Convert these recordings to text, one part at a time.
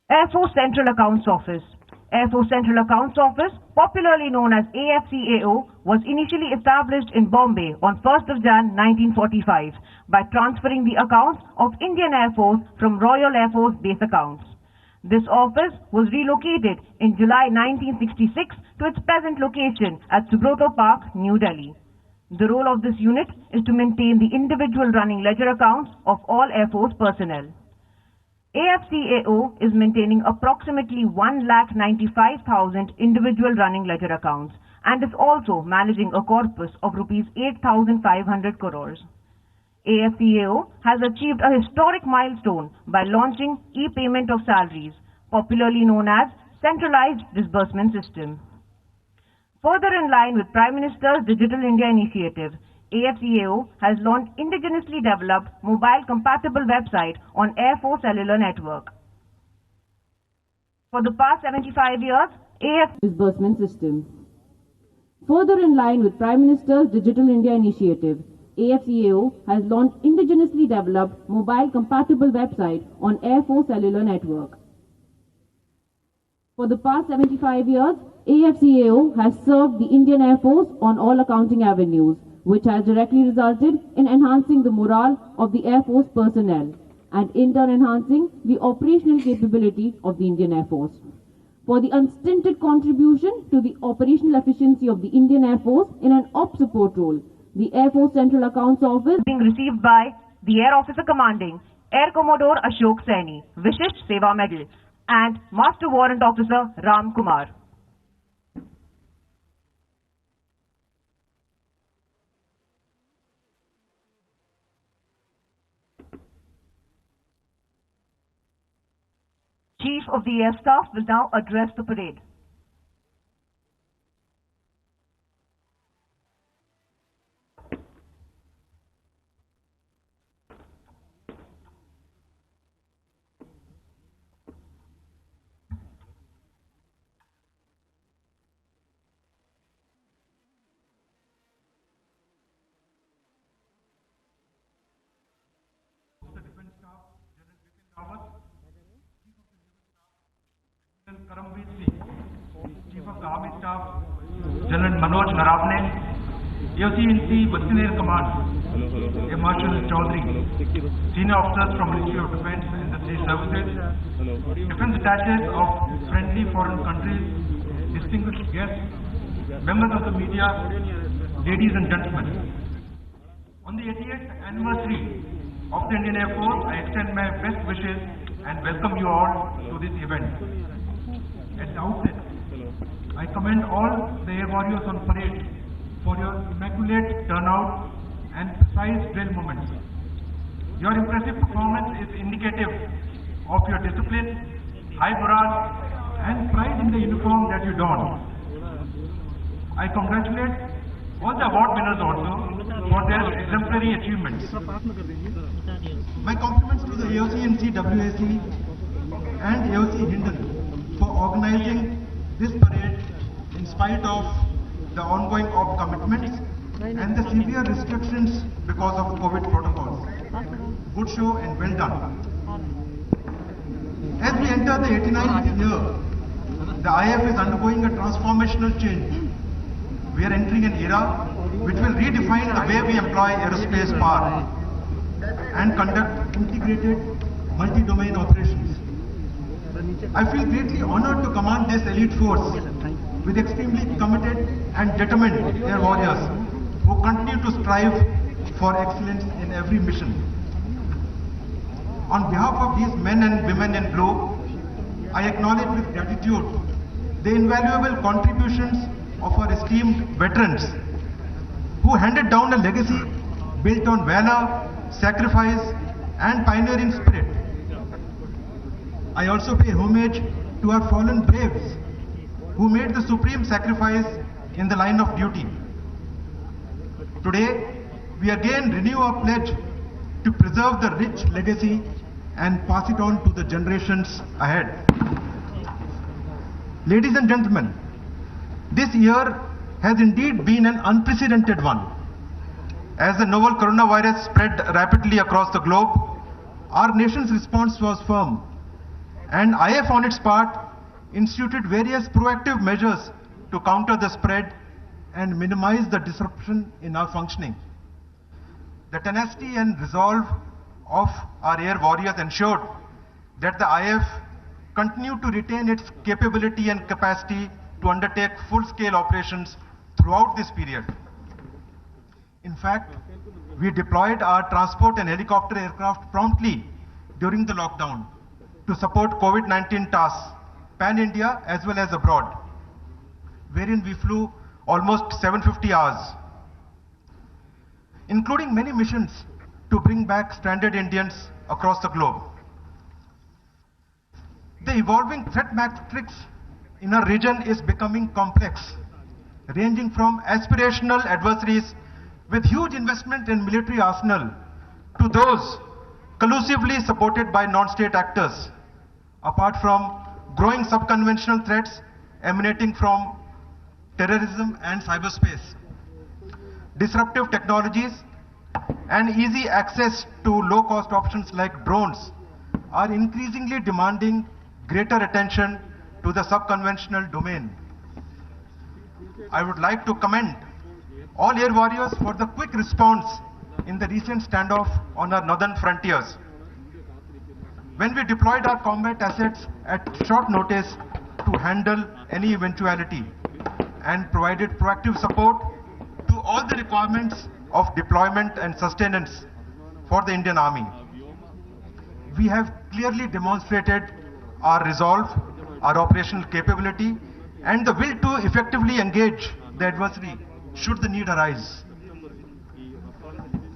Air Force Central Accounts Office. Air Force Central Accounts Office, popularly known as AFCAO, was initially established in Bombay on 1st of Jan 1945 by transferring the accounts of Indian Air Force from Royal Air Force base accounts. This office was relocated in July 1966 to its present location at Subrata Park, New Delhi. The role of this unit is to maintain the individual running ledger accounts of all Air Force personnel. AFCAO is maintaining approximately 1,95,000 individual running ledger accounts and is also managing a corpus of rupees 8,500 crores. AFCAO has achieved a historic milestone by launching e-payment of salaries, popularly known as Centralized Disbursement System. Further in line with Prime Minister's Digital India initiative, AFCAO has launched indigenously developed mobile-compatible website on Air Force Cellular Network. For the past 75 years, AFCAO Disbursement System. Further in line with Prime Minister's Digital India initiative, AFCAO has launched indigenously developed mobile-compatible website on Air Force Cellular Network. For the past 75 years, AFCAO has served the Indian Air Force on all accounting avenues, which has directly resulted in enhancing the morale of the Air Force personnel and in turn enhancing the operational capability of the Indian Air Force. For the unstinted contribution to the operational efficiency of the Indian Air Force in an op support role, the Air Force Central Accounts Office being received by the Air Officer Commanding Air Commodore Ashok Saini, Vishish Seva Medal, and Master Warrant Officer Ram Kumar. Chief of the Air Staff will now address the parade. Karamveer Singh, Chief of the Army Staff, General Manoj Naravne, AFC Western Air Command, Air Marshal Chaudhary, Senior Officers from Ministry of Defence and the State Services, Defence Attaches of friendly foreign countries, distinguished guests, members of the media, ladies and gentlemen. On the 88th anniversary of the Indian Air Force, I extend my best wishes and welcome you all to this event. At the outset, I commend all the Air Warriors on parade for your immaculate turnout and precise drill movements. Your impressive performance is indicative of your discipline, high morale, and pride in the uniform that you don. I congratulate all the award winners also for their exemplary achievements. My compliments to the AOC&C WAC and AOC Hindon for organizing this parade in spite of the ongoing op commitments and the severe restrictions because of COVID protocols. Good show and well done. As we enter the 89th year, the IF is undergoing a transformational change. We are entering an era which will redefine the way we employ aerospace power and conduct integrated multi-domain operations. I feel greatly honored to command this elite force with extremely committed and determined air warriors who continue to strive for excellence in every mission. On behalf of these men and women in blue, I acknowledge with gratitude the invaluable contributions of our esteemed veterans who handed down a legacy built on valor, sacrifice, and pioneering spirit. I also pay homage to our fallen braves who made the supreme sacrifice in the line of duty. Today, we again renew our pledge to preserve the rich legacy and pass it on to the generations ahead. Ladies and gentlemen, this year has indeed been an unprecedented one. As the novel coronavirus spread rapidly across the globe, our nation's response was firm. And IF on its part instituted various proactive measures to counter the spread and minimize the disruption in our functioning. The tenacity and resolve of our air warriors ensured that the IF continued to retain its capability and capacity to undertake full-scale operations throughout this period. In fact, we deployed our transport and helicopter aircraft promptly during the lockdown to support COVID-19 tasks, pan-India as well as abroad, wherein we flew almost 750 hours, including many missions to bring back stranded Indians across the globe. The evolving threat matrix in our region is becoming complex, ranging from aspirational adversaries with huge investment in military arsenal to those collusively supported by non-state actors, apart from growing sub-conventional threats emanating from terrorism and cyberspace. Disruptive technologies and easy access to low-cost options like drones are increasingly demanding greater attention to the sub-conventional domain. I would like to commend all air warriors for the quick response in the recent standoff on our northern frontiers. When we deployed our combat assets at short notice to handle any eventuality and provided proactive support to all the requirements of deployment and sustenance for the Indian Army. We have clearly demonstrated our resolve, our operational capability, and the will to effectively engage the adversary should the need arise.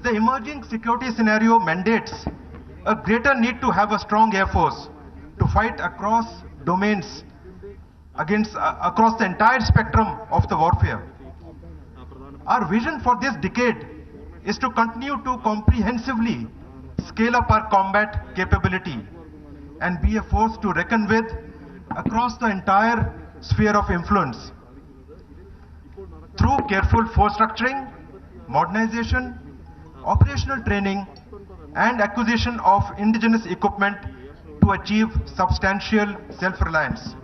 The emerging security scenario mandates a greater need to have a strong air force to fight across domains across the entire spectrum of the warfare. Our vision for this decade is to continue to comprehensively scale up our combat capability and be a force to reckon with across the entire sphere of influence. Through careful force structuring, modernization, operational training, and acquisition of indigenous equipment to achieve substantial self-reliance.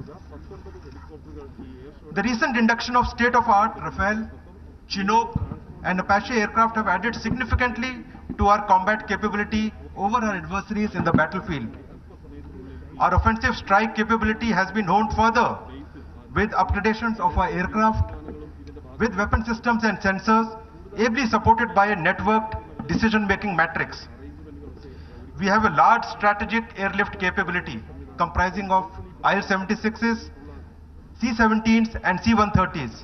The recent induction of state-of-the-art Rafale, Chinook, and Apache aircraft have added significantly to our combat capability over our adversaries in the battlefield. Our offensive strike capability has been honed further with upgradations of our aircraft, with weapon systems and sensors, ably supported by a networked decision-making matrix. We have a large strategic airlift capability comprising of IL-76s, C-17s and C-130s,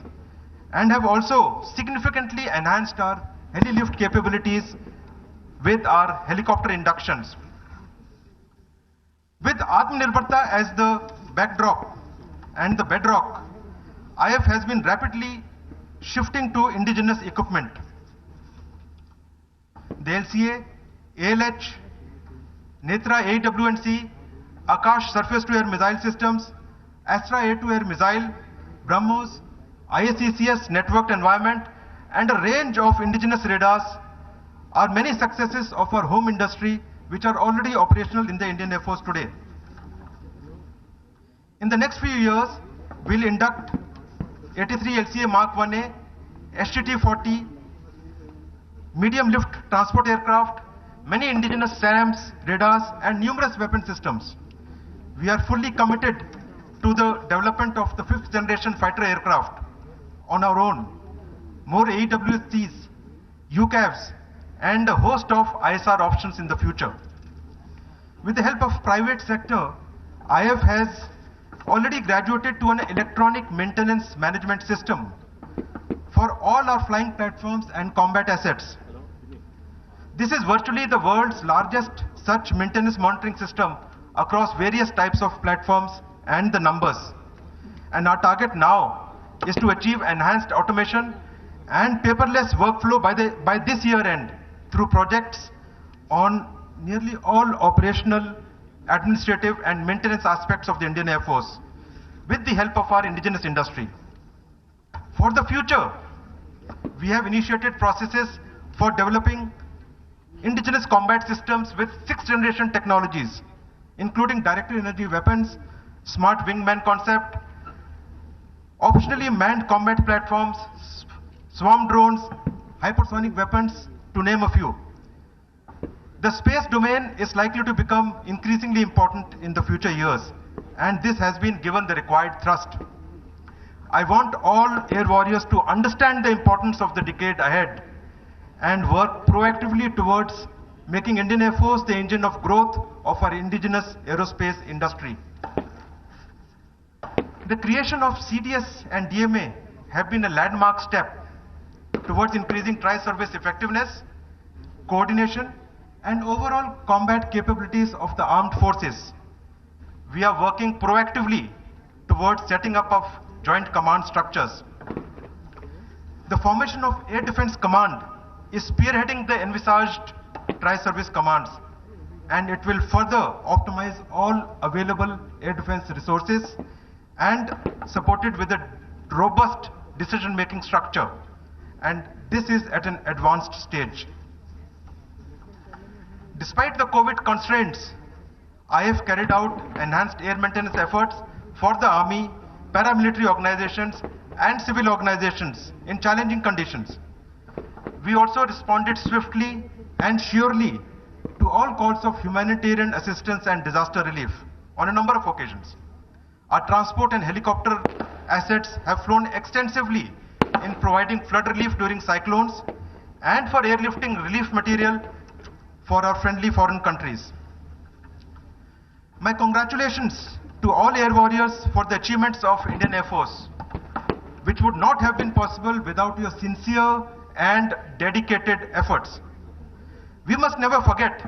and have also significantly enhanced our heli-lift capabilities with our helicopter inductions. With Atmanirbharta as the backdrop and the bedrock, IF has been rapidly shifting to indigenous equipment. The LCA, ALH, Netra AW&C, Akash surface-to-air missile systems, Astra air-to-air missile, BrahMos, ISECS networked environment, and a range of indigenous radars are many successes of our home industry which are already operational in the Indian Air Force today. In the next few years, we'll induct 83 LCA Mark 1A, STT-40, medium lift transport aircraft, many indigenous SAMs, radars, and numerous weapon systems. We are fully committed to the development of the 5th generation fighter aircraft on our own, more AWCs, UCAVs, and a host of ISR options in the future. With the help of private sector, IF has already graduated to an electronic maintenance management system for all our flying platforms and combat assets. This is virtually the world's largest such maintenance monitoring system across various types of platforms and the numbers. And our target now is to achieve enhanced automation and paperless workflow by this year end through projects on nearly all operational, administrative and maintenance aspects of the Indian Air Force with the help of our indigenous industry. For the future, we have initiated processes for developing indigenous combat systems with 6th generation technologies including directed energy weapons, smart wingman concept, optionally manned combat platforms, swarm drones, hypersonic weapons, to name a few. The space domain is likely to become increasingly important in the future years, and this has been given the required thrust. I want all air warriors to understand the importance of the decade ahead and work proactively towards making Indian Air Force the engine of growth of our indigenous aerospace industry. The creation of CDS and DMA have been a landmark step towards increasing tri-service effectiveness, coordination, and overall combat capabilities of the armed forces. We are working proactively towards setting up of joint command structures. The formation of Air Defense Command is spearheading the envisaged tri-service commands, and it will further optimize all available air defense resources and supported with a robust decision-making structure, and this is at an advanced stage. Despite the COVID constraints, IF carried out enhanced air maintenance efforts for the Army, paramilitary organizations and civil organizations in challenging conditions. We also responded swiftly and surely to all calls of humanitarian assistance and disaster relief on a number of occasions. Our transport and helicopter assets have flown extensively in providing flood relief during cyclones and for airlifting relief material for our friendly foreign countries. My congratulations to all air warriors for the achievements of Indian Air Force, which would not have been possible without your sincere and dedicated efforts. We must never forget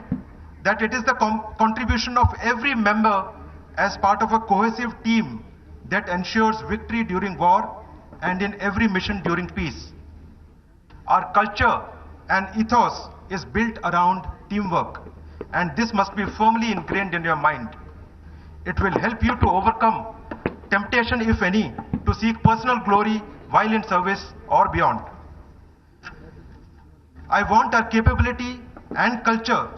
that it is the contribution of every member as part of a cohesive team that ensures victory during war and in every mission during peace. Our culture and ethos is built around teamwork, and this must be firmly ingrained in your mind. It will help you to overcome temptation, if any, to seek personal glory while in service or beyond. I want our capability and culture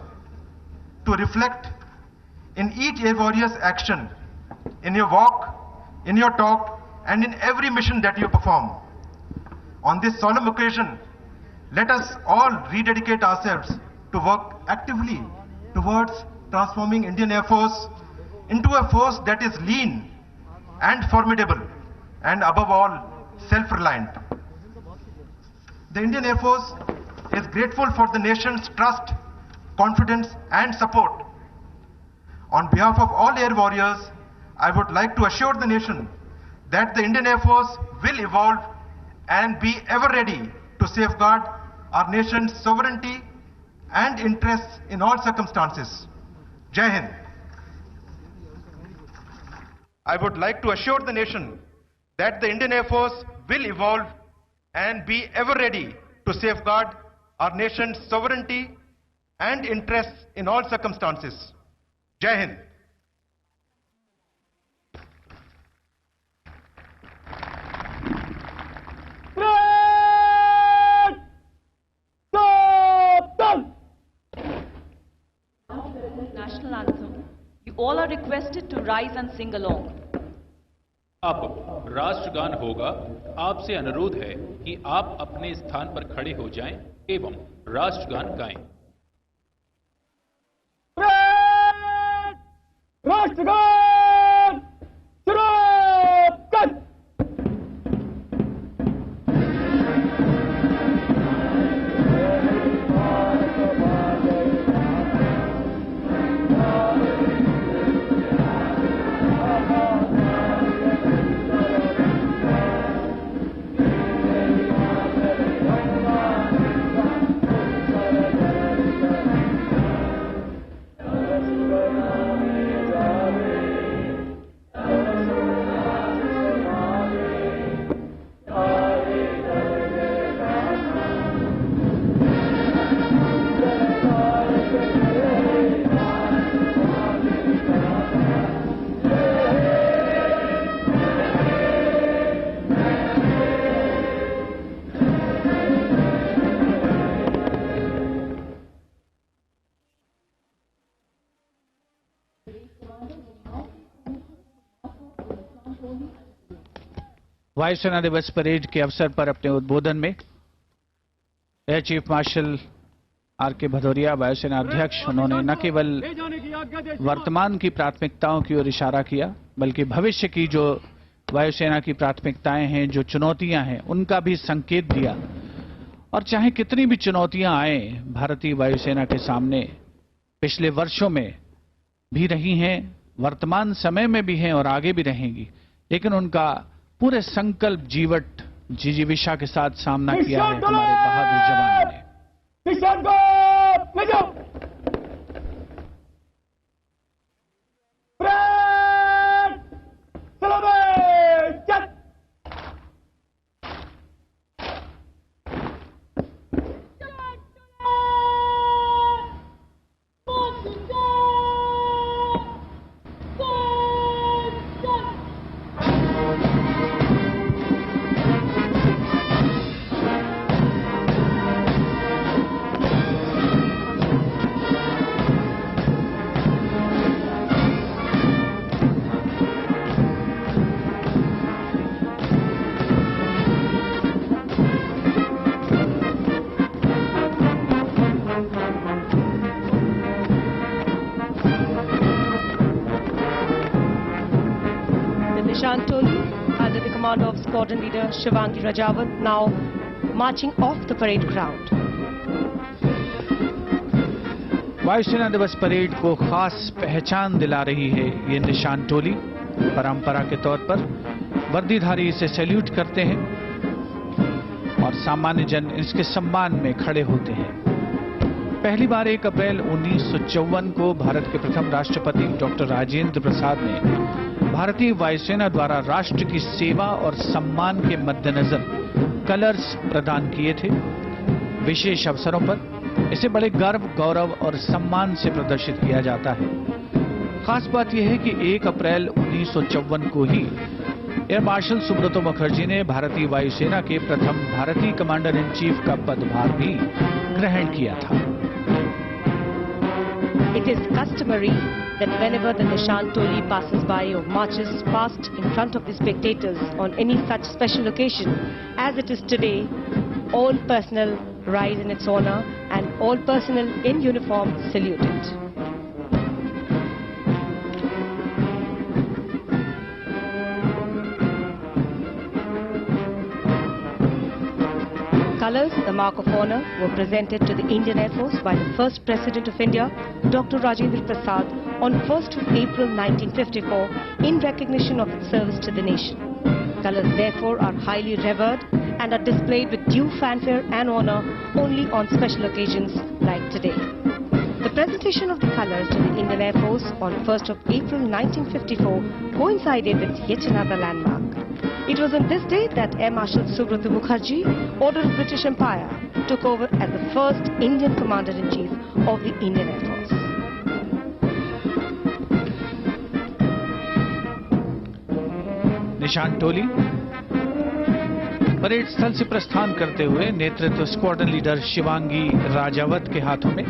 to reflect in each Air Warrior's action, in your walk, in your talk, and in every mission that you perform. On this solemn occasion, let us all rededicate ourselves to work actively towards transforming Indian Air Force into a force that is lean and formidable and above all self-reliant. The Indian Air Force is grateful for the nation's trust, confidence and support. On behalf of all Air Warriors, I would like to assure the nation that the Indian Air Force will evolve and be ever ready to safeguard our nation's sovereignty and interests in all circumstances. Jai Hind. I would like to assure the nation that the Indian Air Force will evolve and be ever ready to safeguard our nation's sovereignty and interests in all circumstances. Jai Hind. National anthem. You all are requested to rise and sing along. अब राष्ट्रगान होगा। आपसे अनुरोध है कि आप अपने स्थान पर खड़े हो जाएं एवं राष्ट्रगान गाएं। राष्ट्रगान शुरू कर। Amen. वायुसेना दिवस परेड के अवसर पर अपने उद्बोधन में air chief marshal R K. Bhadauria, वायुसेना अध्यक्ष, उन्होंने न केवल वर्तमान की प्राथमिकताओं की ओर इशारा किया, बल्कि भविष्य की जो वायुसेना की प्राथमिकताएं हैं, जो चुनौतियां हैं, उनका भी संकेत दिया। और चाहे कितनी भी चुनौतियां आए भारतीय वायुसेना के सामने, पिछले वर्षों में भी रही हैं, वर्तमान समय में भी हैं और आगे भी रहेंगी, लेकिन उनका पूरे संकल्प जीवट जिजीविषा के साथ सामना किया है हमारे बहादुर जवानों ने। किसान को ले जाओ। ब्रेक, सलामी, चल। Nishan Tolu, under the command of Squadron Leader Shivangi Rajawat, now marching off the parade ground. वायुसेना दिवस परेड को खास पहचान दिला रही है ये निशान टोली। परंपरा के तौर पर वर्दीधारी इसे सैल्यूट करते हैं और सामान्य जन इसके सम्मान में खड़े होते हैं। पहली बार 1 अप्रैल 1954 को भारत के प्रथम राष्ट्रपति डॉक्टर राजेंद्र प्रसाद ने भारतीय वायुसेना द्वारा राष्ट्र की सेवा और सम्मान के मद्देनजर कलर्स प्रदान किए थे। विशेष अवसरों पर इसे बड़े गर्व, गौरव और सम्मान से प्रदर्शित किया जाता है। खास बात यह है कि 1 अप्रैल 1954 को ही एयर मार्शल सुब्रतो मुखर्जी ने भारतीय वायुसेना के प्रथम भारतीय कमांडर इन चीफ का पदभार भी ग्रहण किया था। It is customary that whenever the Nishan Toli passes by or marches past in front of the spectators on any such special occasion, as it is today, all personnel rise in its honor and all personnel in uniform salute it. Colours, the mark of honour, were presented to the Indian Air Force by the first President of India, Dr. Rajendra Prasad, on 1st of April 1954 in recognition of its service to the nation. Colours therefore are highly revered and are displayed with due fanfare and honour only on special occasions like today. The presentation of the colours to the Indian Air Force on 1st of April 1954 coincided with yet another landmark. It was on this day that Air Marshal Subrata Mukherjee, Order of British Empire, took over as the first Indian Commander-in-Chief of the Indian Air Force. निशान टोली parade स्थल से प्रस्थान करते हुए नेतृत्व squadron leader Shivangi Rajawat के हाथों में।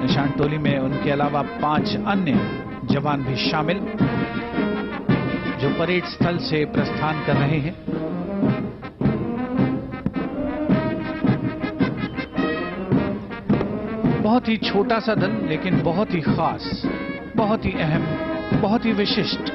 निशान टोली में उनके अलावा 5 अन्य जवान भी शामिल जो परेड स्थल से प्रस्थान कर रहे हैं। बहुत ही छोटा सा दल, लेकिन बहुत ही खास, बहुत ही अहम, बहुत ही विशिष्ट।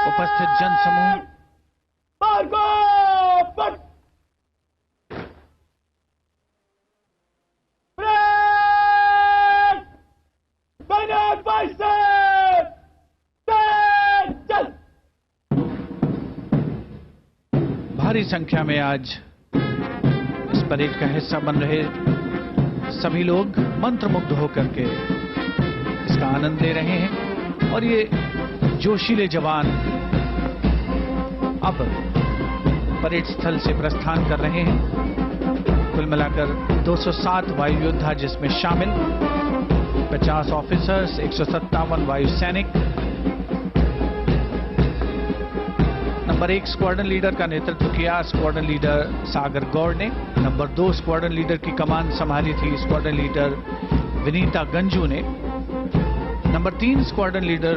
उपस्थित जनसमूह भारी संख्या में आज इस परेड का हिस्सा बन रहे सभी लोग मंत्रमुग्ध होकर के इसका आनंद ले रहे हैं और ये जोशीले जवान अब परेड स्थल से प्रस्थान कर रहे हैं। कुल मिलाकर 207 वायु योद्धा जिसमें शामिल 50 ऑफिसर्स, 157 वायु सैनिक। नंबर 1 स्क्वाड्रन लीडर का नेतृत्व किया स्क्वाड्रन लीडर सागर गौड़ ने। नंबर 2 स्क्वाड्रन लीडर की कमान संभाली थी स्क्वाड्रन लीडर विनीता गंजू ने। नंबर 3 स्क्वाड्रन लीडर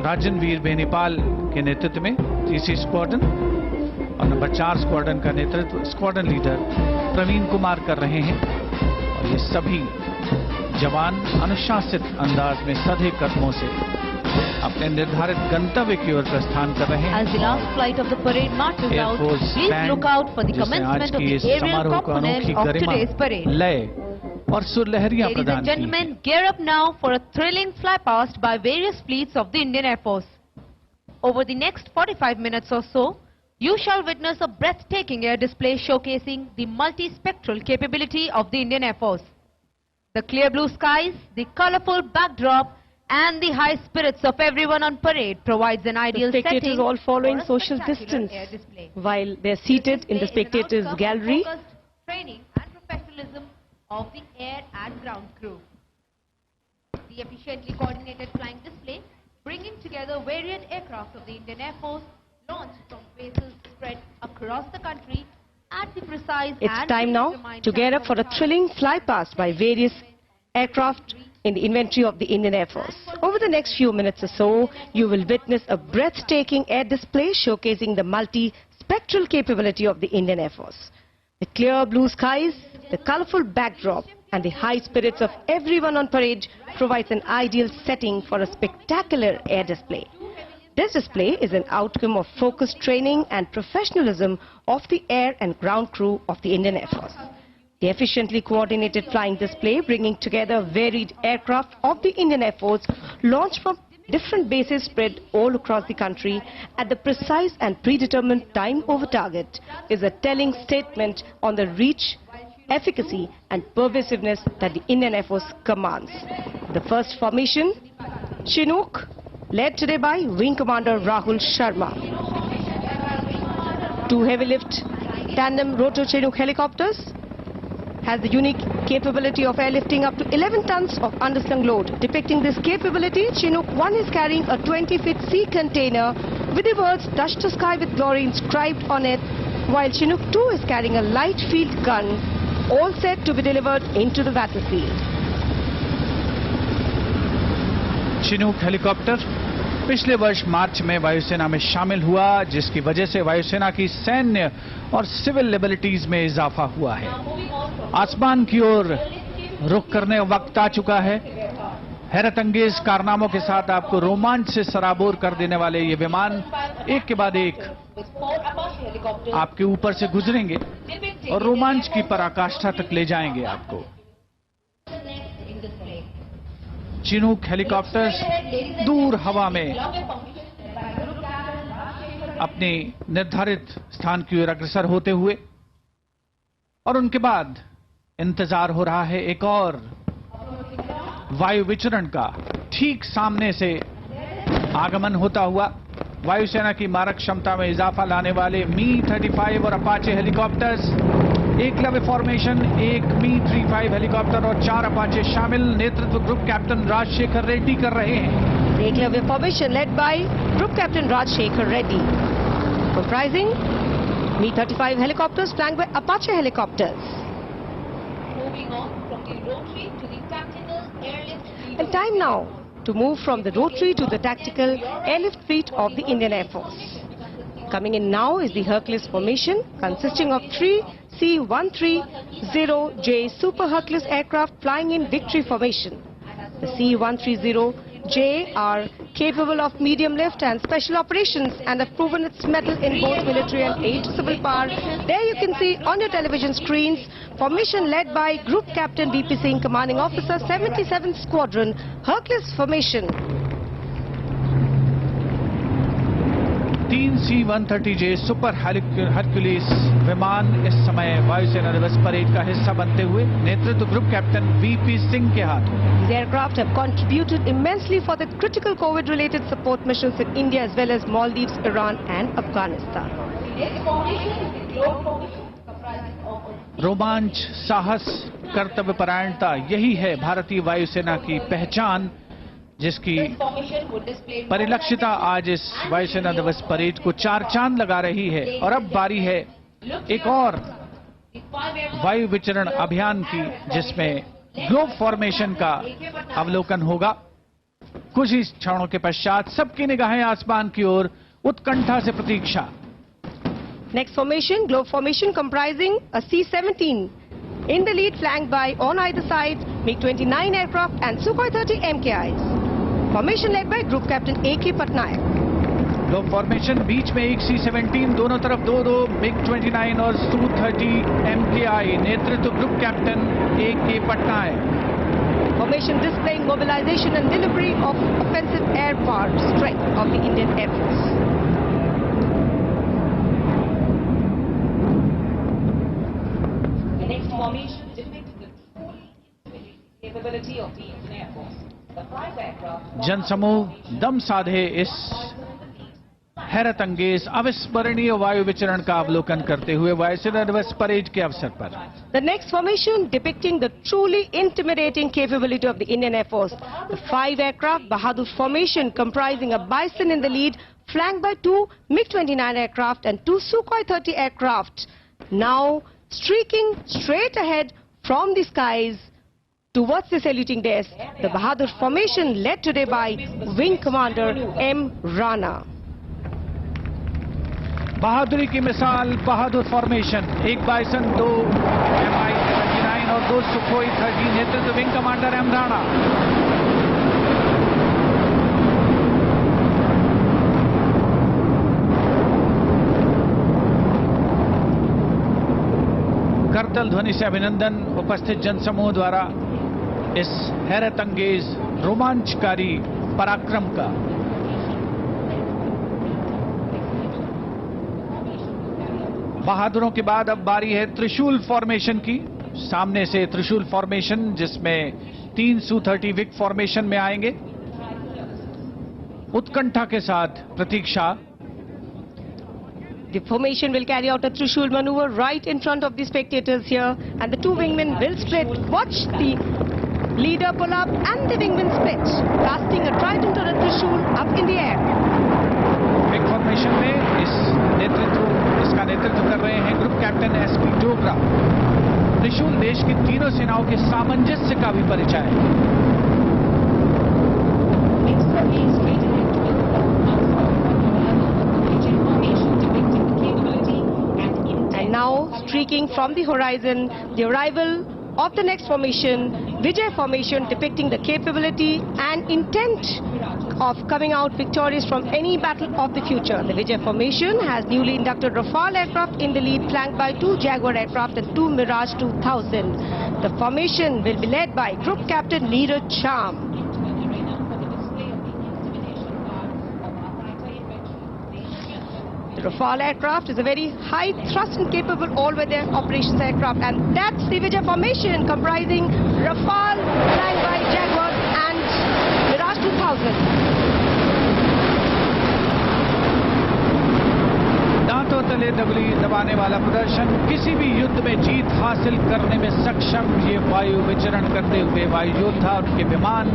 राजनवीर बेनीपाल के नेतृत्व में तीसरी स्क्वाड्रन और नंबर 4 स्क्वाड्रन का नेतृत्व स्क्वाड्रन लीडर प्रवीण कुमार कर रहे हैं। और ये सभी जवान अनुशासित अंदाज में सधे कदमों से अपने निर्धारित गंतव्य की ओर प्रस्थान कर रहे हैं। As the last flight of the parade marches out, please look out for the commencement of the aerial component of today's parade. लय और सुरलहरियां Ladies प्रदान and की। gentlemen, gear up now for a thrilling flypast by various fleets of the Indian Air Force. Over the next 45 minutes or so, you shall witness a breathtaking air display showcasing the multispectral capability of the Indian Air Force. The clear blue skies, the colorful backdrop, and the high spirits of everyone on parade provides an ideal setting. The spectators all following for a social spectacular distance air display. while they're seated in the spectators gallery. Focused training and professionalism of the air and ground crew. The efficiently coordinated flying display bringing together varied aircraft of the Indian Air Force launched from bases spread across the country at the precise It's time now to gear up for a thrilling flypast by various aircraft in the inventory of the Indian Air Force. Over the next few minutes or so, you will witness a breathtaking air display showcasing the multi-spectral capability of the Indian Air Force. The clear blue skies, the colorful backdrop, and the high spirits of everyone on parade provides an ideal setting for a spectacular air display. This display is an outcome of focused training and professionalism of the air and ground crew of the Indian Air Force. The efficiently coordinated flying display bringing together varied aircraft of the Indian Air Force launched from different bases spread all across the country at the precise and predetermined time over target is a telling statement on the reach, efficacy and pervasiveness that the Indian Air Force commands. The first formation, Chinook, led today by Wing Commander Rahul Sharma. 2 heavy lift tandem rotor Chinook helicopters has the unique capability of airlifting up to 11 tons of underslung load. Depicting this capability, Chinook 1 is carrying a 20-feet sea container with the words "Touch the Sky with Glory" inscribed on it, while Chinook 2 is carrying a light field gun, all set to be delivered into the battlefield. Chinook helicopter पिछले वर्ष मार्च में वायुसेना में शामिल हुआ, जिसकी वजह से वायुसेना की सैन्य और सिविल लिबर्टीज में इजाफा हुआ है। आसमान की ओर रुख करने वक्त आ चुका है। हैरत अंगेज कारनामों के साथ आपको रोमांच से सराबोर कर देने वाले ये विमान एक के बाद एक आपके ऊपर से गुजरेंगे और रोमांच की पराकाष्ठा तक ले जाएंगे आपको। चिनूक हेलीकॉप्टर्स दूर हवा में अपने निर्धारित स्थान की ओर अग्रसर होते हुए, और उनके बाद इंतजार हो रहा है एक और वायु विचरण का। ठीक सामने से आगमन होता हुआ वायुसेना की मारक क्षमता में इजाफा लाने वाले मी-35 और अपाचे हेलीकॉप्टर्स, एकलव्य फॉर्मेशन, एक मी-35 हेलीकॉप्टर और 4 अपाचे शामिल। नेतृत्व ग्रुप कैप्टन राजशेखर रेड्डी कर रहे हैं। The Eklavya formation led by Group Captain Rajshekhar Reddy, comprising Me-35 helicopters flanked by Apache helicopters. Moving on from the rotary to the tactical airlift fleet. And time now to move from the rotary to the tactical airlift fleet of the Indian Air Force. Coming in now is the Hercules formation, consisting of 3 C-130J Super Hercules aircraft flying in victory formation. The C-130J are capable of medium lift and special operations and have proven its mettle in both military and air to civil power. There you can see on your television screens, formation led by Group Captain V.P. Singh, Commanding Officer, 77th Squadron, Hercules formation. 3 C-130J super Hercules विमान इस समय वायुसेना दिवस parade का हिस्सा बनते हुए नेतृत्व ग्रुप कैप्टन वीपी सिंह के हाथों। These aircraft have contributed immensely for the critical COVID-related support missions in India as well as Maldives, Iran and Afghanistan. रोमांच, साहस, कर्तव्य परायणता, यही है भारतीय वायुसेना की पहचान, जिसकी परिलक्षिता आज इस वायुसेना दिवस परेड को चार चांद लगा रही है। और अब बारी है एक और वायु विचरण अभियान की, जिसमें ग्लोब फॉर्मेशन का अवलोकन होगा। कुछ ही क्षणों के पश्चात सबकी निगाहें आसमान की ओर, उत्कंठा से प्रतीक्षा। Next formation, globe formation comprising a C-17 in the lead, flanked by on either side MiG-29 aircraft and Sukhoi 30 MKIs. Formation led by Group Captain A.K. Patnaik. Globe formation, बीच में एक C-17, दोनों तरफ दो MiG-29 और Su-30 MKI, नेतृत्व group captain A.K. Patnaik. Formation displaying mobilization and delivery of offensive air power strength of the Indian Air Force. The next formation depicts the true capability of the Indian Air Force. जनसमूह दम साधे इस हैरत अंगेज अविस्मरणीय वायु विचरण का अवलोकन करते हुए वायुसेना दिवस परेड के अवसर पर। The next formation depicting the truly intimidating capability of the Indian Air Force. The 5 aircraft Bahadur formation comprising a Bison in the lead, flanked by 2 MiG-29 aircraft and 2 Sukhoi 30 aircraft, now streaking straight ahead from the skies towards the saluting desk. The Bahadur formation led today by Wing Commander M. Rana. बहादुरी की मिसाल बहादुर formation, एक bison, 2 Mi-79 और 2 Sukhoi 30, नेतृत्व wing commander M Rana. करतल ध्वनि से अभिनंदन उपस्थित जनसमूह द्वारा इस हैरत अंगेज रोमांचकारी पराक्रम का। बहादुरों के बाद अब बारी है त्रिशूल फॉर्मेशन की। सामने से त्रिशूल फॉर्मेशन, जिसमें 3 Su-30 विग फॉर्मेशन में आएंगे। उत्कंठा के साथ प्रतीक्षा। The formation will carry out a Trishul maneuver right in front of the spectators here, and the 2 wingmen will split. Watch the leader pull up and the wingmen split, casting a trident or a Trishul up in the air. Wing formation में इसका नेतृत्व कर रहे हैं group captain SP Dogra. त्रिशूल देश की तीनों सेनाओं के सामंजस्य का भी परिचय है। And now, streaking from the horizon, the arrival of the next formation, Vijay formation, depicting the capability and intent of coming out victorious from any battle of the future. The Vijay formation has newly inducted Rafale aircraft in the lead, flanked by 2 Jaguar aircraft and 2 Mirage 2000. The formation will be led by Group Captain Neeraj Cham. The Rafale aircraft is a very high thrust and capable all-weather operations aircraft, and that's the Vijay formation comprising Rafale, flanked by Jaguar and Mirage 2000. दांतों तले दबाने वाला प्रदर्शन, किसी भी युद्ध में जीत हासिल करने में सक्षम ये वायु विचरण करते हुए वायु योद्धा और उनके विमान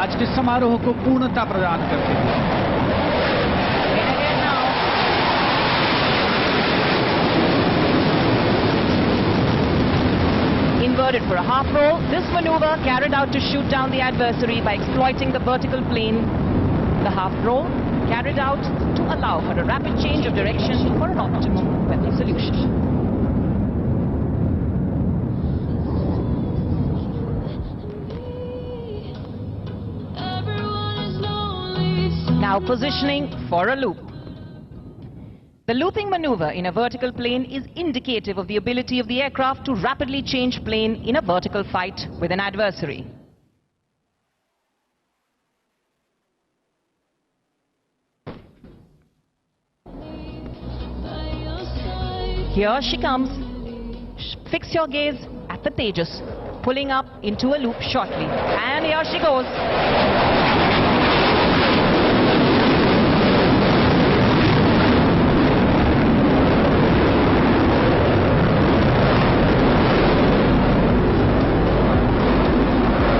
आज के समारोह को पूर्णता प्रदान करते हैं। Inverted for a half roll, this maneuver carried out to shoot down the adversary by exploiting the vertical plane. The half roll carried out to allow for a rapid change of direction for an optimum weapon solution. Now positioning for a loop. The looping maneuver in a vertical plane is indicative of the ability of the aircraft to rapidly change plane in a vertical fight with an adversary. Here she comes. Fix your gaze at the Tejas, pulling up into a loop shortly. And here she goes.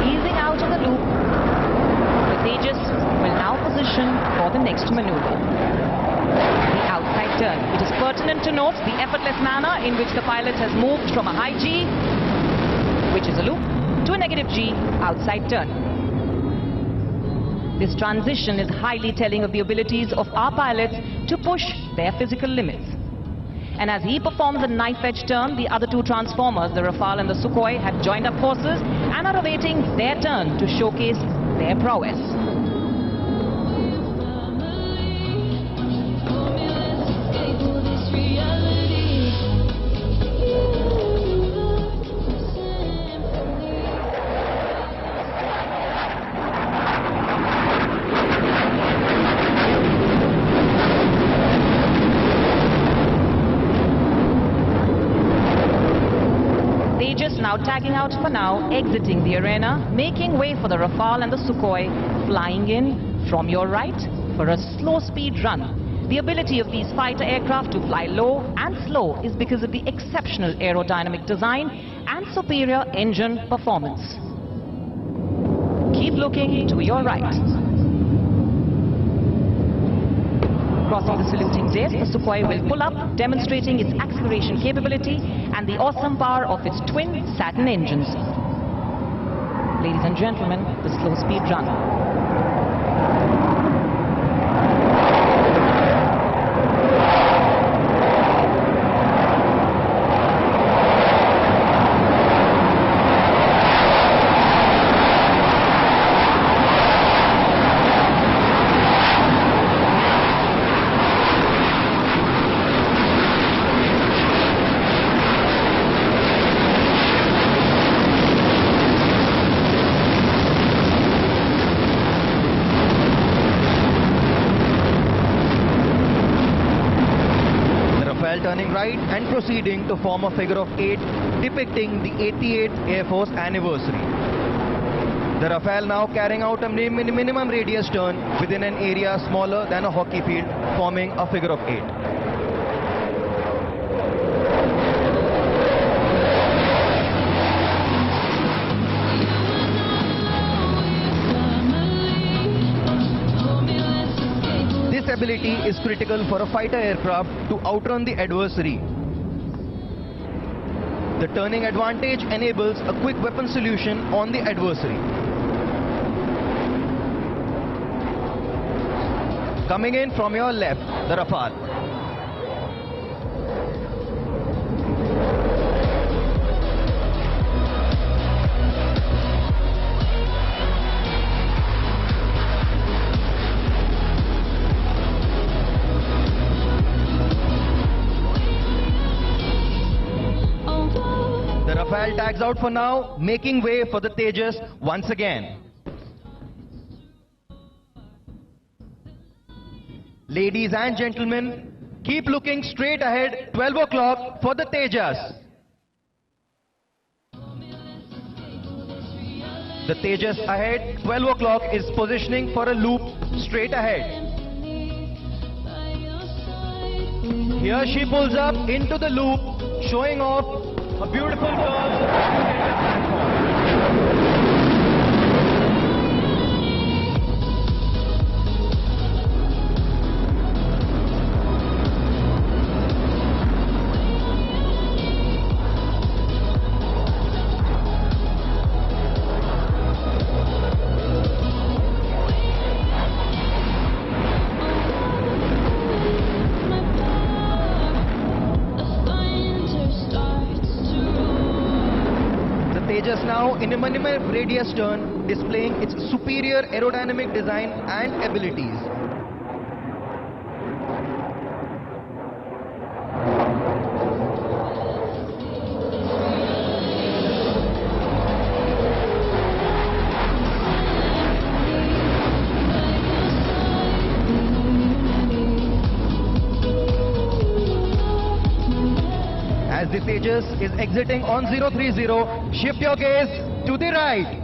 Easing out of the loop, the Tejas will now position for the next maneuver. The outside turn. It is pertinent to note the effortless manner in which the pilot has moved from a high G, which is a loop, to a negative G outside turn. This transition is highly telling of the abilities of our pilots to push their physical limits. And as he performs a knife edge turn, the other two transformers, the Rafale and the Sukhoi, have joined up forces and are awaiting their turn to showcase their prowess. Now tagging out for now, exiting the arena, making way for the Rafale and the Sukhoi, flying in from your right for a slow speed run. The ability of these fighter aircraft to fly low and slow is because of the exceptional aerodynamic design and superior engine performance. Keep looking to your right. Crossing the saluting disc, the Sukhoi will pull up, demonstrating its acceleration capability and the awesome power of its twin Saturn engines. Ladies and gentlemen, the slow speed run. Turning right and proceeding to form a figure of 8 depicting the 88th Air Force anniversary. The Rafale now carrying out a minimum radius turn within an area smaller than a hockey field, forming a figure of 8. Ability is critical for a fighter aircraft to outrun the adversary. The turning advantage enables a quick weapon solution on the adversary. Coming in from your left, the Rafale. Rafale tags out for now, making way for the Tejas once again. Ladies and gentlemen, keep looking straight ahead, 12 o'clock for the Tejas. The Tejas ahead, 12 o'clock is positioning for a loop straight ahead. Here she pulls up into the loop, showing off a beautiful curve. Tejas now in a minimum radius turn, displaying its superior aerodynamic design and abilities. Tejas is exiting on 030. Shift your gaze to the right.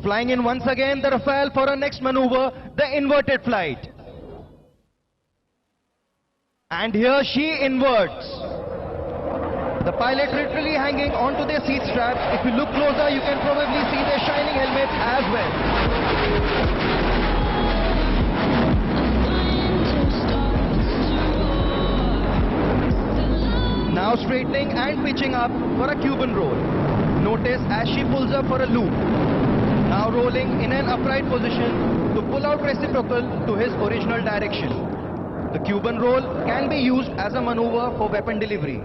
Flying in once again, the Rafale for our next maneuver, the inverted flight. And here she inverts. The pilot literally hanging onto their seat straps. If you look closer, you can probably see their shining helmets as well. Now straightening and pitching up for a Cuban roll. Notice as she pulls up for a loop. Now rolling in an upright position to pull out reciprocal to his original direction. The Cuban roll can be used as a maneuver for weapon delivery.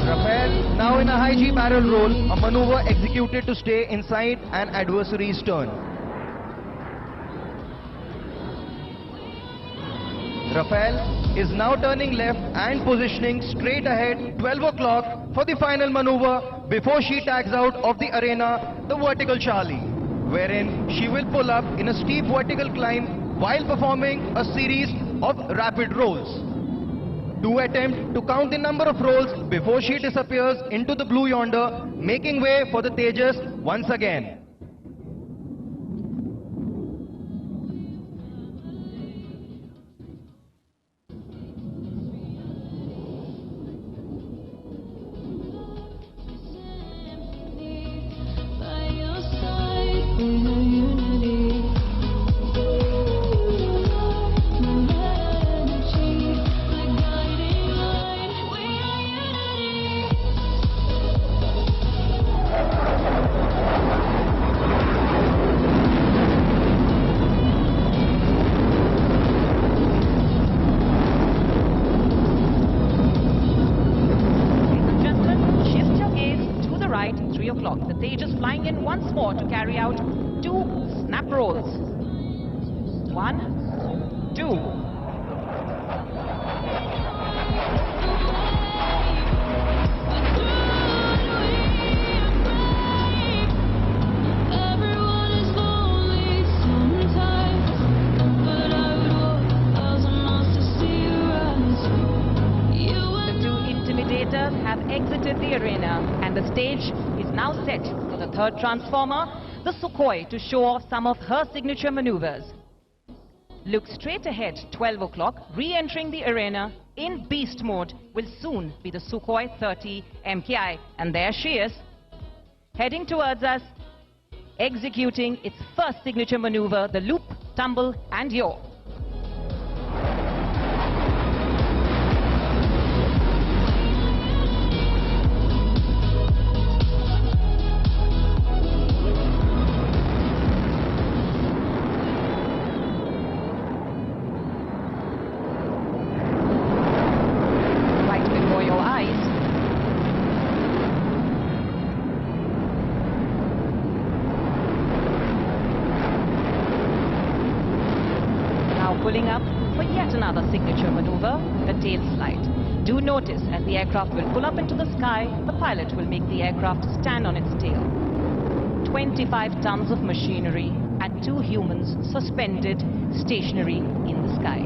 Rafale now in a high G barrel roll, a maneuver executed to stay inside an adversary's turn. Rafale is now turning left and positioning straight ahead 12 o'clock for the final maneuver before she tags out of the arena, the vertical Charlie, wherein she will pull up in a steep vertical climb while performing a series of rapid rolls. Do attempt to count the number of rolls before she disappears into the blue yonder, making way for the Tejas once again. The Tejas flying in once more to carry out 2 snap rolls. 1, 2. Have exited the arena and the stage is now set for the third transformer, the Sukhoi, to show off some of her signature maneuvers. Look straight ahead, 12 o'clock, re-entering the arena in beast mode will soon be the Sukhoi 30 MKI, and there she is, heading towards us, executing its first signature maneuver, the loop, tumble and yaw. Pulling up for yet another signature maneuver, the tail slide. Do notice as the aircraft will pull up into the sky, the pilot will make the aircraft stand on its tail. 25 tons of machinery and 2 humans suspended, stationary in the sky.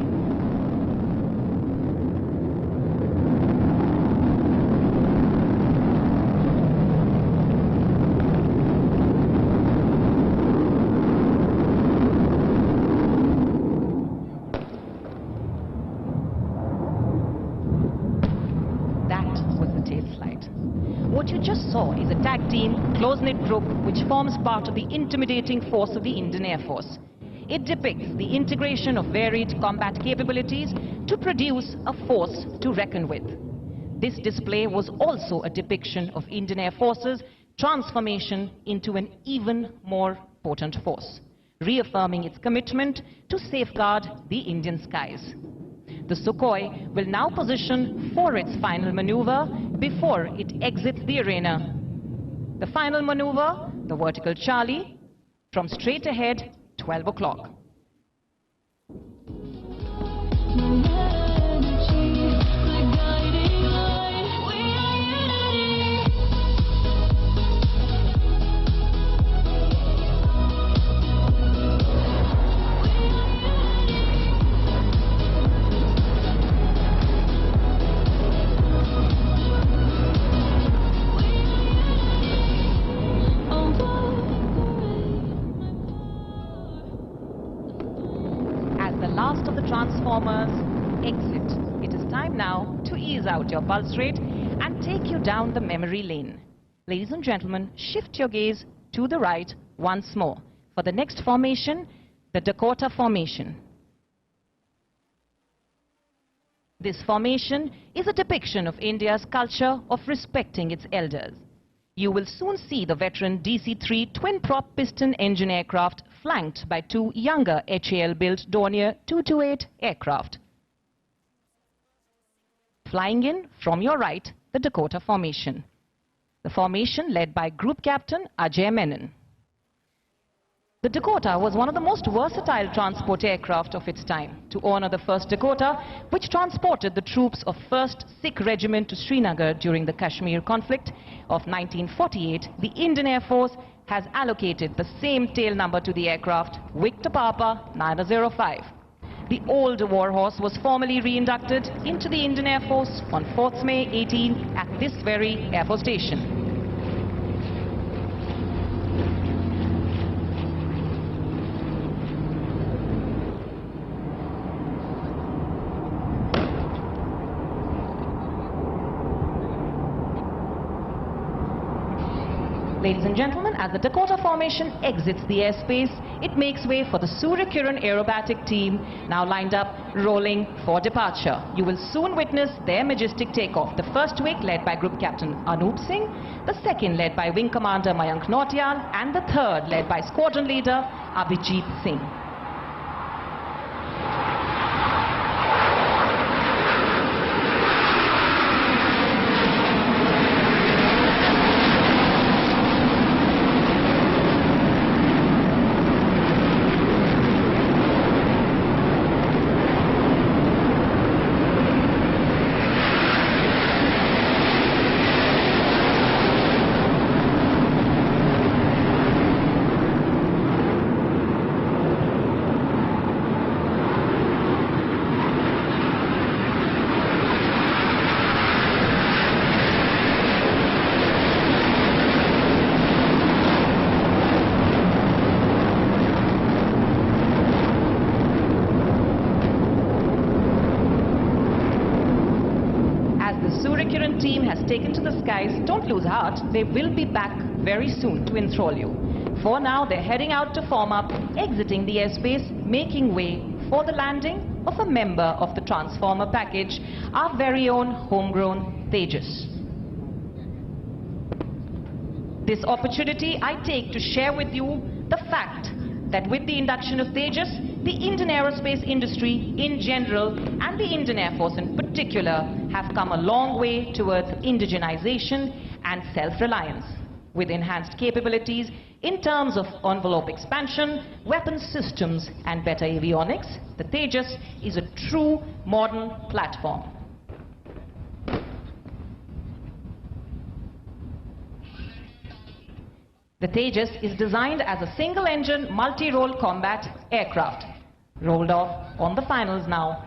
What you just saw is a tag team, close-knit group which forms part of the intimidating force of the Indian Air Force. It depicts the integration of varied combat capabilities to produce a force to reckon with. This display was also a depiction of Indian Air Force's transformation into an even more potent force, reaffirming its commitment to safeguard the Indian skies. The Sukhoi will now position for its final maneuver before it exits the arena. The final maneuver, the vertical Charlie, from straight ahead, 12 o'clock. the transformers exit. It is time now to ease out your pulse rate and take you down the memory lane. Ladies and gentlemen, shift your gaze to the right once more for the next formation, the Dakota Formation. This formation is a depiction of India's culture of respecting its elders. You will soon see the veteran DC-3 twin-prop piston engine aircraft flanked by two younger HAL-built Dornier 228 aircraft. Flying in from your right, the Dakota Formation. The formation led by Group Captain Ajay Menon. The Dakota was one of the most versatile transport aircraft of its time. To honor the first Dakota, which transported the troops of 1st Sikh Regiment to Srinagar during the Kashmir conflict of 1948, the Indian Air Force has allocated the same tail number to the aircraft, Victor Papa 905. The old warhorse was formally re-inducted into the Indian Air Force on 4th May 18 at this very Air Force Station. Ladies and gentlemen, as the Dakota Formation exits the airspace, it makes way for the Surya Kiran aerobatic team, now lined up, rolling for departure. You will soon witness their majestic takeoff. The first wing led by Group Captain Anup Singh, the second led by Wing Commander Mayank Nautiyal, and the third led by Squadron Leader Abhijit Singh. Team has taken to the skies, don't lose heart, they will be back very soon to enthrall you. For now, they're heading out to form up, exiting the airspace, making way for the landing of a member of the Transformer package, our very own homegrown Tejas. This opportunity I take to share with you the fact that with the induction of Tejas, the Indian aerospace industry in general and the Indian Air Force in particular have come a long way towards indigenization and self-reliance. With enhanced capabilities in terms of envelope expansion, weapons systems and better avionics, the Tejas is a true modern platform. The Tejas is designed as a single-engine, multi-role combat aircraft. Rolled off on the finals now.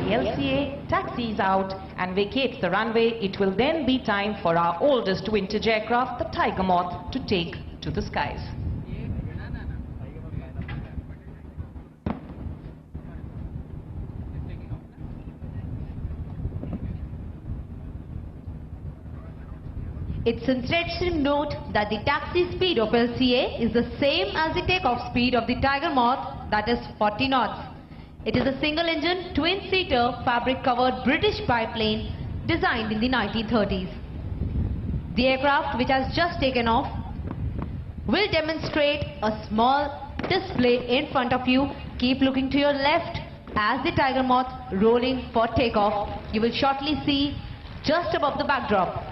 LCA taxis out and vacates the runway, it will then be time for our oldest vintage aircraft, the Tiger Moth, to take to the skies. It's interesting to note that the taxi speed of LCA is the same as the takeoff speed of the Tiger Moth, that is 40 knots. It is a single-engine, twin-seater, fabric-covered British biplane designed in the 1930s. The aircraft, which has just taken off, will demonstrate a small display in front of you. Keep looking to your left as the Tiger Moth rolling for takeoff. You will shortly see just above the backdrop.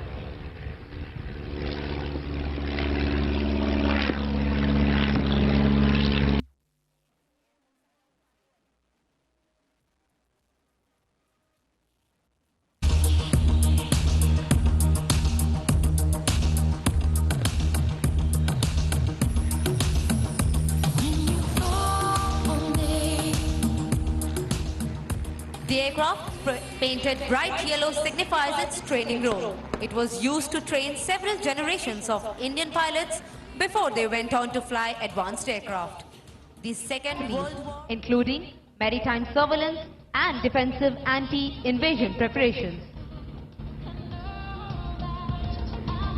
When you aircraft, painted bright yellow, signifies its training role. It was used to train several generations of Indian pilots before they went on to fly advanced aircraft. The Second World War, including maritime surveillance and defensive anti-invasion preparations.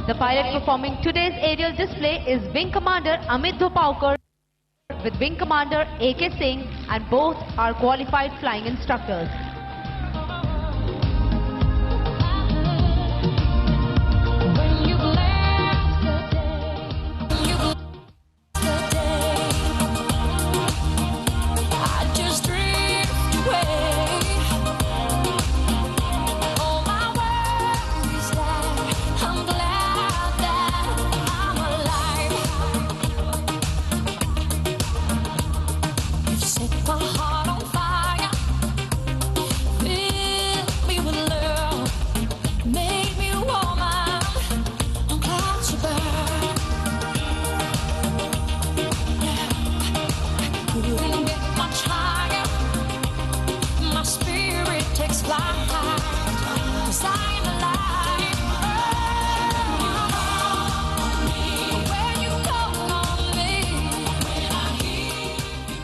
The pilot performing today's aerial display is Wing Commander Amit Dhupaukar with Wing Commander A.K. Singh, and both are qualified flying instructors.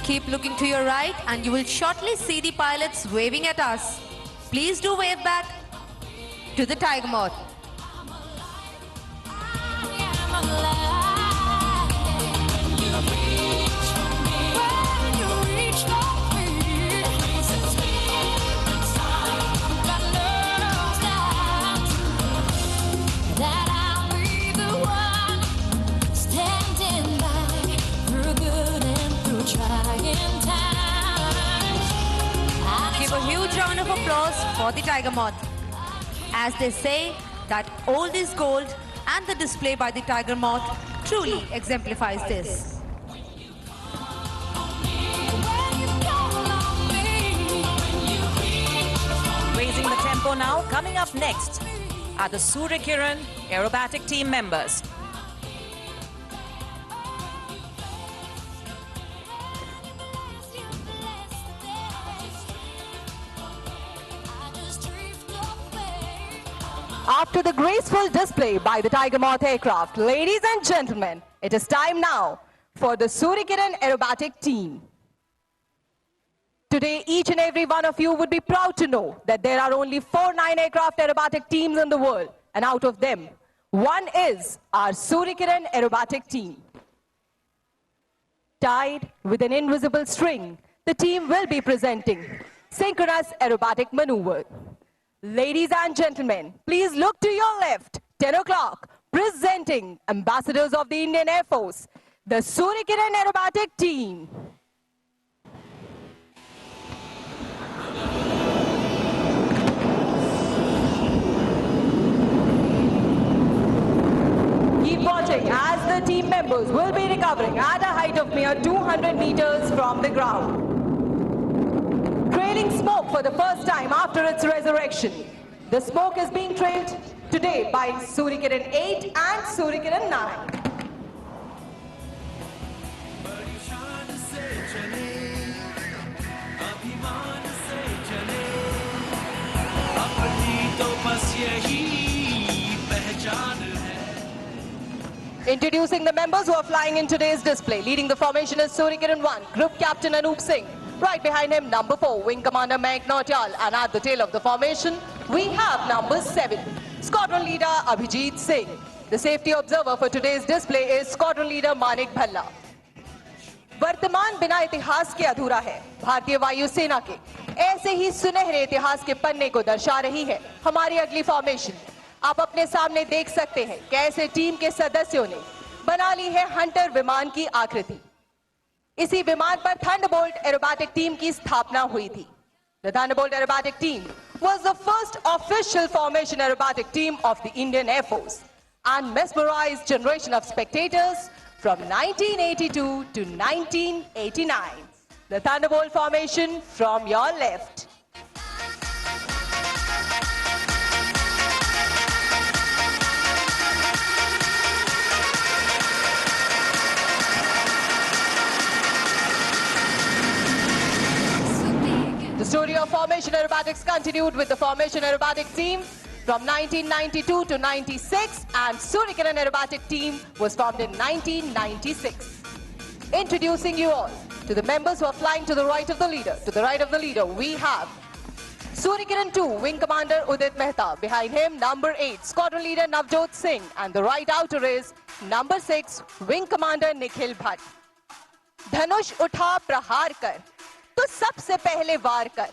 Keep looking to your right and you will shortly see the pilots waving at us. Please do wave back to the Tiger Moth. Give a huge round of applause for the Tiger Moth. As they say that old is gold, and the display by the Tiger Moth truly exemplifies this. Raising the tempo now, coming up next are the Surya Kiran aerobatic team members. After the graceful display by the Tiger Moth aircraft, ladies and gentlemen, it is time now for the Surya Kiran aerobatic team. Today, each and every one of you would be proud to know that there are only 4 9-aircraft aerobatic teams in the world, and out of them, one is our Surya Kiran aerobatic team. Tied with an invisible string, the team will be presenting synchronous aerobatic maneuver. Ladies and gentlemen, please look to your left. 10 o'clock, presenting ambassadors of the Indian Air Force, the Surya Kiran aerobatic team. Keep watching as the team members will be recovering at a height of mere 200 meters from the ground. Trailing smoke for the first time after its resurrection. The smoke is being trailed today by Surya Kiran 8 and Surya Kiran 9. Introducing the members who are flying in today's display. Leading the formation is Surya Kiran 1, Group Captain Anup Singh. Right behind him, number 4, Wing Commander Mayank Nautiyal. And at the tail of the formation, we have number 7, Squadron Leader Abhijit Singh. The safety observer for today's display is Squadron Leader Manik Bhalla. वर्तमान बिना इतिहास के अधूरा है. भारतीय वायु सेना के ऐसे ही सुनहरे इतिहास के पन्ने को दर्शा रही है हमारी अगली फॉर्मेशन. आप अपने सामने देख सकते हैं कैसे टीम के सदस्यों ने बना ली है हंटर विमान की आकृति. इसी विमान पर थंडरबोल्ट एरोबैटिक टीम की स्थापना हुई थी. The Thunderbolt aerobatic team was the first official formation aerobatic team of the Indian Air Force and mesmerized generation of spectators from 1982 to 1989. The Thunderbolt formation from your left. The story of formation formation aerobatics continued with the formation aerobatic team from 1992 to 96, and Surikiran aerobatic team was formed in 1996. Introducing you all to the members who are flying to the right of the leader. To the right of the leader, we have Surikiran 2, Wing Commander Udit Mehta. Behind him, number 8, Squadron Leader Navjot Singh. And the right outer is number 6, Wing Commander Nikhil Bhatt. धनुष उठा प्रहार कर तो सबसे पहले वार कर,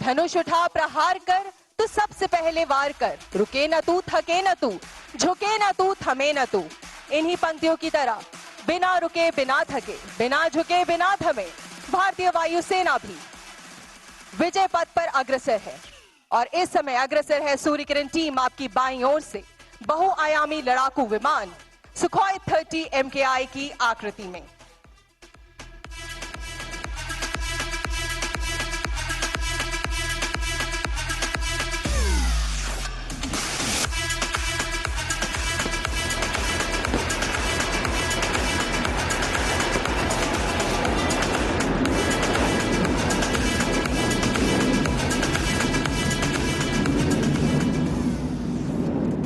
धनुष उठा प्रहार कर तो सबसे पहले वार कर, रुके न तू थके न तू, झुके न तू थमे न तू। इन्हीं पंक्तियों की तरह बिना रुके बिना थके बिना झुके बिना थमे भारतीय वायुसेना भी विजय पथ पर अग्रसर है। और इस समय अग्रसर है सूर्यकिरण टीम आपकी बाईं ओर से बहुआयामी लड़ाकू विमान सुखोई 30 MKI की आकृति में।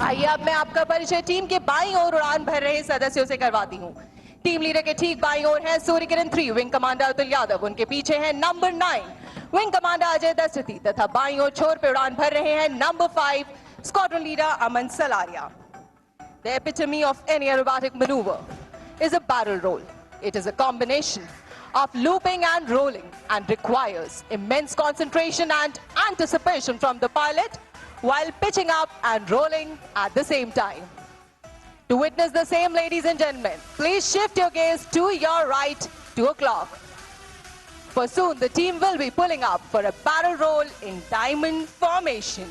आइए अब मैं आपका परिचय टीम के बाईं ओर उड़ान भर रहे सदस्यों से करवाती हूं। टीम लीडर के ठीक बाईं ओर है सूर्यकिरण 3 विंग कमांडर अतुल यादव, उनके पीछे है number 9 wing commander Ajay Dasharathi तथा बाईं ओर छोर पे उड़ान भर रहे हैं number 5 squadron leader Aman Salaria. The epitome of any aerobatic maneuver is a barrel roll. It is a combination of looping and rolling and requires immense concentration and anticipation from the pilot while pitching up and rolling at the same time. To witness the same, ladies and gentlemen, please shift your gaze to your right 2 o'clock. For soon the team will be pulling up for a barrel roll in diamond formation.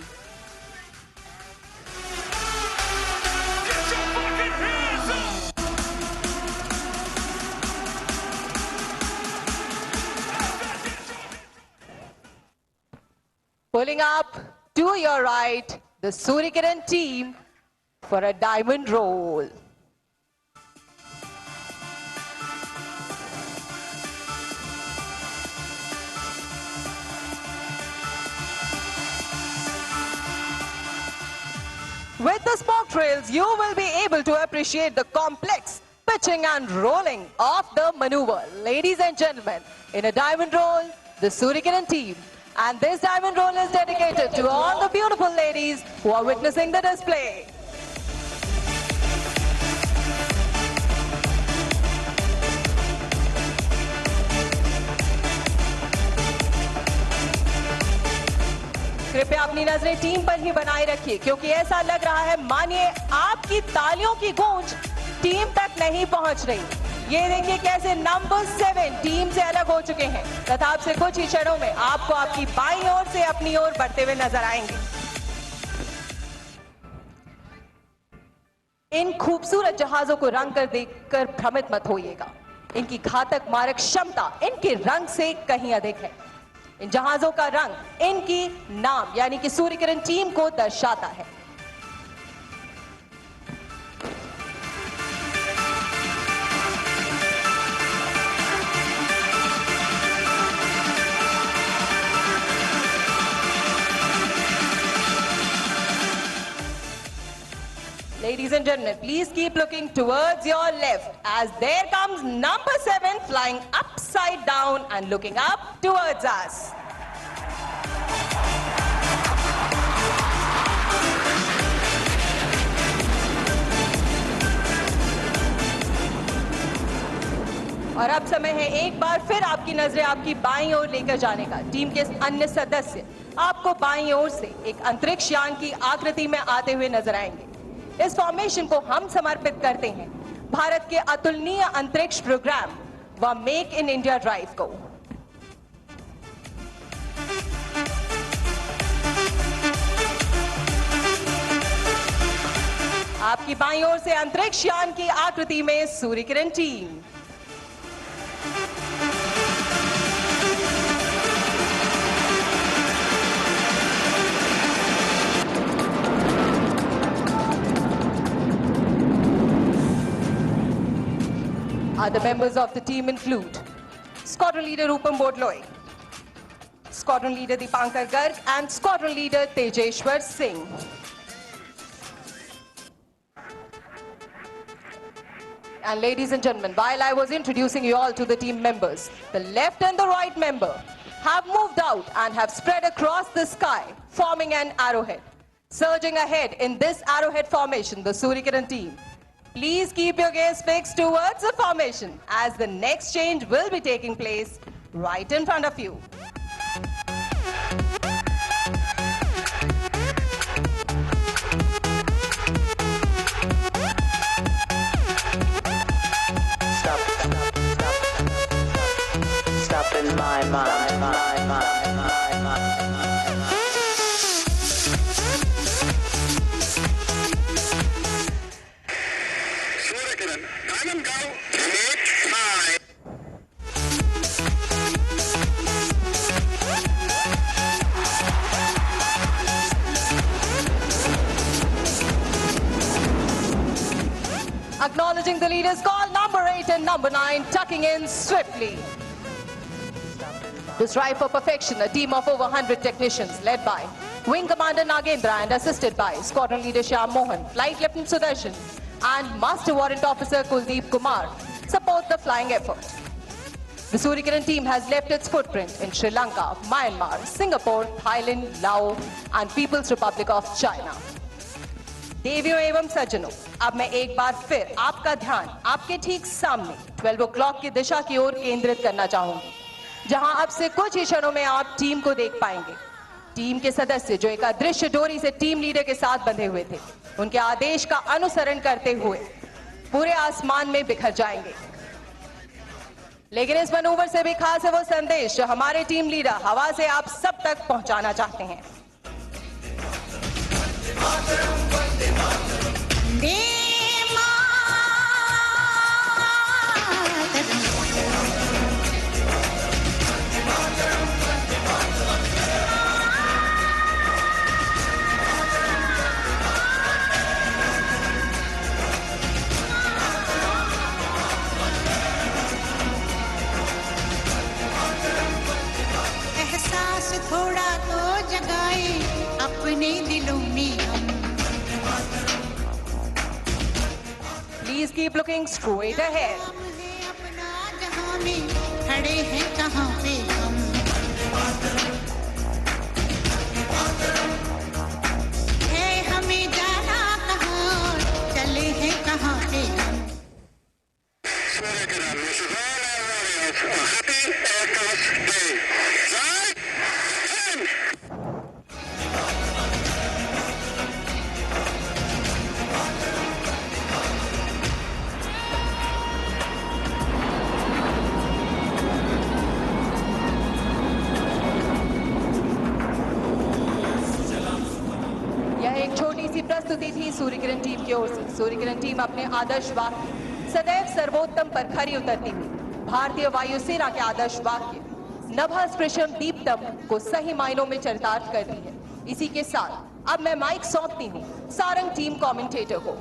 Pulling up to your right, the Surikiran team for a diamond roll. With the smoke trails, you will be able to appreciate the complex pitching and rolling of the maneuver. Ladies and gentlemen, in a diamond roll, the Surikiran team. And this diamond roll is dedicated to all the beautiful ladies who are witnessing the display. कृपया अपनी नजरें team पर ही बनाए रखिए, क्योंकि ऐसा लग रहा है मानिए आपकी तालियों की गूंज टीम तक नहीं पहुंच रही। ये देखिए कैसे नंबर 7 टीम से अलग हो चुके हैं तथा आपसे कुछ ही क्षणों में आपको आपकी बाईं ओर से अपनी ओर बढ़ते हुए नजर आएंगे। इन खूबसूरत जहाजों को रंग कर देखकर भ्रमित मत होइएगा। इनकी घातक मारक क्षमता इनके रंग से कहीं अधिक है। इन जहाजों का रंग इनकी नाम यानी कि सूर्यकिरण टीम को दर्शाता है। Ladies and gentlemen, please keep looking towards your left as there comes number 7 flying upside down and looking up towards us. और अब समय है एक बार फिर आपकी नजरें आपकी बाईं ओर लेकर जाने का। टीम के अन्य सदस्य आपको बाईं ओर से एक अंतरिक्ष यान की आकृति में आते हुए नजर आएंगे। इस फॉर्मेशन को हम समर्पित करते हैं भारत के अतुलनीय अंतरिक्ष प्रोग्राम व मेक इन इंडिया ड्राइव को। आपकी बाईं ओर से अंतरिक्ष यान की आकृति में सूर्यकिरण team. Other members of the team include Squadron Leader Rupam Bodloy, Squadron Leader Deepankar Garg and Squadron Leader Tejeshwar Singh. And ladies and gentlemen, while I was introducing you all to the team members, the left and the right member have moved out and have spread across the sky, forming an arrowhead. Surging ahead in this arrowhead formation, the Suryakiran team. Please keep your gaze fixed towards the formation as the next change will be taking place right in front of you. Stop in my mind. Suryakiran, Diamond Go, 8-5. Acknowledging the leaders call, number 8 and number 9 tucking in swiftly. To strive for perfection, a team of over 100 technicians led by Wing Commander Nagendra and assisted by Squadron Leader Shyam Mohan, Flight Lieutenant Sudarshan and Master Warrant Officer Kuldeep Kumar support the flying effort. The Suryakiran team has left its footprint in Sri Lanka, Myanmar, Singapore, Thailand, Laos and People's Republic of China. देवियों एवं सज्जनों, अब मैं एक बार फिर आपका ध्यान आपके ठीक सामने 12 o'clock की दिशा की ओर केंद्रित करना चाहूंगी, जहां अब से कुछ ही क्षणों में आप टीम को देख पाएंगे। टीम के सदस्य जो एक अदृश्य डोरी से टीम लीडर के साथ बंधे हुए थे, उनके आदेश का अनुसरण करते हुए पूरे आसमान में बिखर जाएंगे। लेकिन इस मैनूवर से भी खास है वो संदेश जो हमारे टीम लीडर हवा से आप सब तक पहुंचाना चाहते हैं। एहसास थोड़ा तो जगाए अपने दिलों में हम। Please keep looking straight ahead. अपना जहां में खड़े हैं कहां पे हम। है हमें जाना कहां, चले हैं कहां पे हम। Happy Air Force Day. Right? And यह एक छोटी सी प्रस्तुति थी सूर्यकिरण टीम की ओर से। सूर्यकिरण टीम अपने आदर्श वाक्य सदैव सर्वोत्तम पर खरी उतरती हुई भारतीय वायुसेना के आदर्श वाक्य नभः स्पृशम दीप्तम को सही मायनों में चरितार्थ करती है। इसी के साथ अब मैं माइक सौंपती हूँ सारंग टीम कमेंटेटर को।